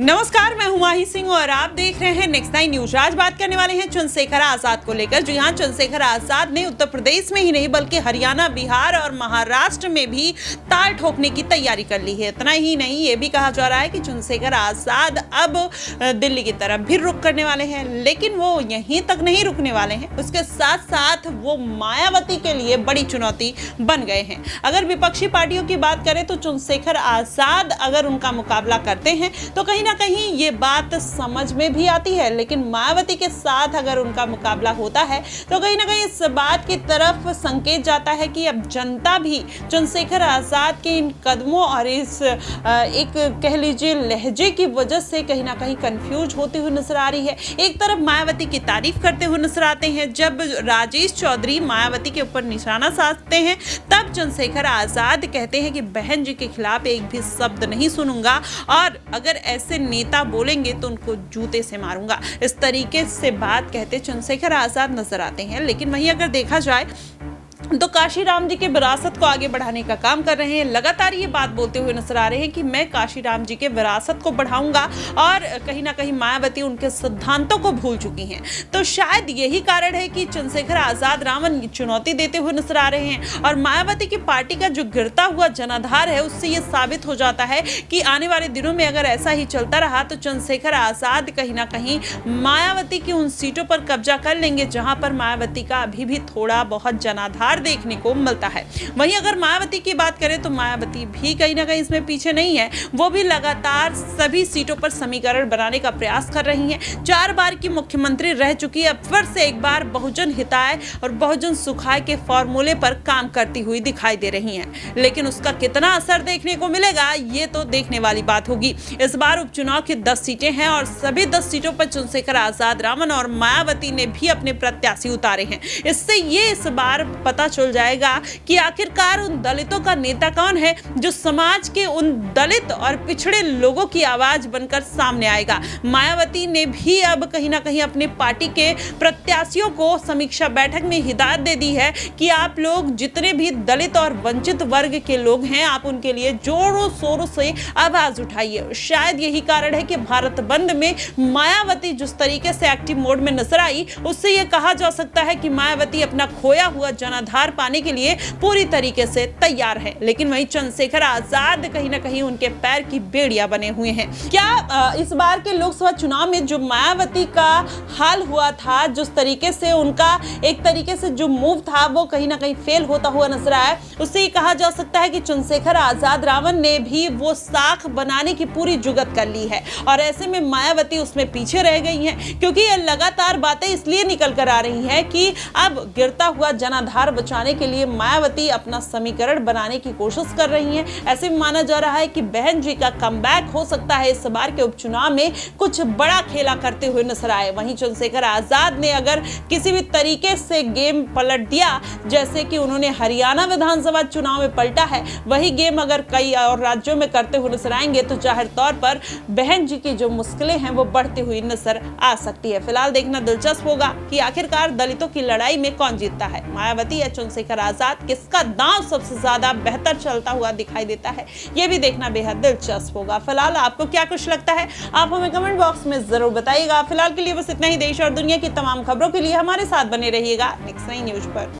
नमस्कार, मैं हूं माही सिंह और आप देख रहे हैं नेक्स्ट 9 न्यूज। आज बात करने वाले हैं चंद्रशेखर आजाद को लेकर। जी हां, चंद्रशेखर आजाद ने उत्तर प्रदेश में ही नहीं बल्कि हरियाणा, बिहार और महाराष्ट्र में भी ताल ठोकने की तैयारी कर ली है। इतना ही नहीं, ये भी कहा जा रहा है कि चंद्रशेखर आजाद अब दिल्ली की तरफ भी रुख करने वाले हैं। लेकिन वो यहीं तक नहीं रुकने वाले हैं, उसके साथ साथ वो मायावती के लिए बड़ी चुनौती बन गए हैं। अगर विपक्षी पार्टियों की बात करें तो चंद्रशेखर आजाद अगर उनका मुकाबला करते हैं तो कहीं ना कहीं ये बात समझ में भी आती है, लेकिन मायावती के साथ अगर उनका मुकाबला होता है तो कहीं ना कहीं इस बात की तरफ संकेत जाता है कि अब जनता भी चंद्रशेखर आजाद के इन कदमों और इस एक कह लीजिए लहजे की वजह से कहीं ना कहीं कंफ्यूज होती हुई नजर आ रही है। एक तरफ मायावती की तारीफ करते हुए नजर आते हैं, जब राजेश चौधरी मायावती के ऊपर निशाना साधते हैं तब चंद्रशेखर आजाद कहते हैं कि बहन जी के खिलाफ एक भी शब्द नहीं सुनूंगा और अगर ऐसे नेता बोलेंगे तो उनको जूते से मारूंगा। इस तरीके से बात कहते चंद्रशेखर आजाद नजर आते हैं। लेकिन वहीं अगर देखा जाए तो काशीराम जी के विरासत को आगे बढ़ाने का काम कर रहे हैं। लगातार ये बात बोलते हुए नजर आ रहे हैं कि मैं काशीराम जी के विरासत को बढ़ाऊंगा और कहीं ना कहीं मायावती उनके सिद्धांतों को भूल चुकी हैं। तो शायद यही कारण है कि चंद्रशेखर आजाद रावण चुनौती देते हुए नजर आ रहे हैं और मायावती की पार्टी का जो गिरता हुआ जनाधार है उससे ये साबित हो जाता है कि आने वाले दिनों में अगर ऐसा ही चलता रहा तो चंद्रशेखर आजाद कहीं ना कहीं मायावती की उन सीटों पर कब्जा कर लेंगे जहां पर मायावती का अभी भी थोड़ा बहुत जनाधार देखने को मिलता है। वहीं अगर मायावती की बात करें तो मायावती भी कहीं ना कहीं इसमें पीछे नहीं है। वो भी लगातार सभी सीटों पर समीकरण बनाने का प्रयास कर रही हैं। 4 बार की मुख्यमंत्री रह चुकी है, अब फिर से एक बार बहुजन हिताय और बहुजन सुखाय के फॉर्मूले पर काम करती हुई दिखाई दे रही हैं। लेकिन उसका कितना असर देखने को मिलेगा ये तो देखने वाली बात होगी। इस बार उपचुनाव की 10 सीटें हैं और सभी 10 सीटों पर चंद्रशेखर आजाद रावण और मायावती ने भी अपने प्रत्याशी उतारे हैं। इससे ये इस बार पता चल जाएगा कि आखिरकार उन दलितों का नेता कौन है जो समाज के उन दलित और पिछड़े लोगों की आवाज बनकर सामने आएगा। मायावती ने भी अब कहीं ना कहीं अपने पार्टी के प्रत्याशियों को समीक्षा बैठक में हिदायत दे दी है कि आप लोग जितने भी दलित और वंचित वर्ग के लोग हैं आप उनके लिए जोरों शोरों से आवाज उठाइए। शायद यही कारण है कि भारत बंद में मायावती जिस तरीके से एक्टिव मोड में नजर आई उससे यह कहा जा सकता है कि मायावती अपना खोया हुआ जनाधार पाने के लिए पूरी तरीके से तैयार है। लेकिन वहीं चंद्रशेखर आजाद कहीं ना कहीं उनके पैर की बेड़ियां बने हुए हैं। क्या इस बार के लोकसभा चुनाव में जो मायावती का हाल हुआ था, जिस तरीके से उनका एक तरीके से जो मूव था वो कहीं ना कहीं फेल होता हुआ नजर आया, उससे ये कहा जा सकता है कि चंद्रशेखर आजाद रावण ने भी वो साख बनाने की पूरी जुगत कर ली है और ऐसे में मायावती उसमें पीछे रह गई हैं, क्योंकि ये लगातार बातें इसलिए निकल कर आ रही हैं कि अब गिरता हुआ जनाधार बचाने के लिए मायावती अपना समीकरण बनाने की कोशिश कर रही हैं। ऐसे में माना जा रहा है कि बहन जी का कमबैक हो सकता है इस बार के उपचुनाव में कुछ बड़ा खेला करते हुए नजर आए। वहीं चंद्रशेखर आजाद ने अगर किसी भी तरीके से गेम पलट दिया, जैसे कि उन्होंने हरियाणा विधानसभा चुनाव में पलटा है, वही गेम अगर कई और राज्यों में करते हुए नजर आएंगे तो जाहिर तौर पर बहन जी की जो मुश्किलें हैं वो बढ़ती हुई नजर आ सकती है। फिलहाल देखना दिलचस्प होगा कि आखिरकार दलितों की लड़ाई में कौन जीतता है, मायावती या चंद्रशेखर आजाद। किसका दांव सबसे ज्यादा बेहतर चलता हुआ दिखाई देता है ये भी देखना बेहद दिलचस्प होगा। फिलहाल आपको क्या कुछ लगता है आप हमें कमेंट बॉक्स में जरूर बताइएगा। फिलहाल के लिए बस इतना ही। देश और दुनिया की तमाम खबरों के लिए हमारे साथ बने रहिएगा नेक्स्ट 9 न्यूज पर।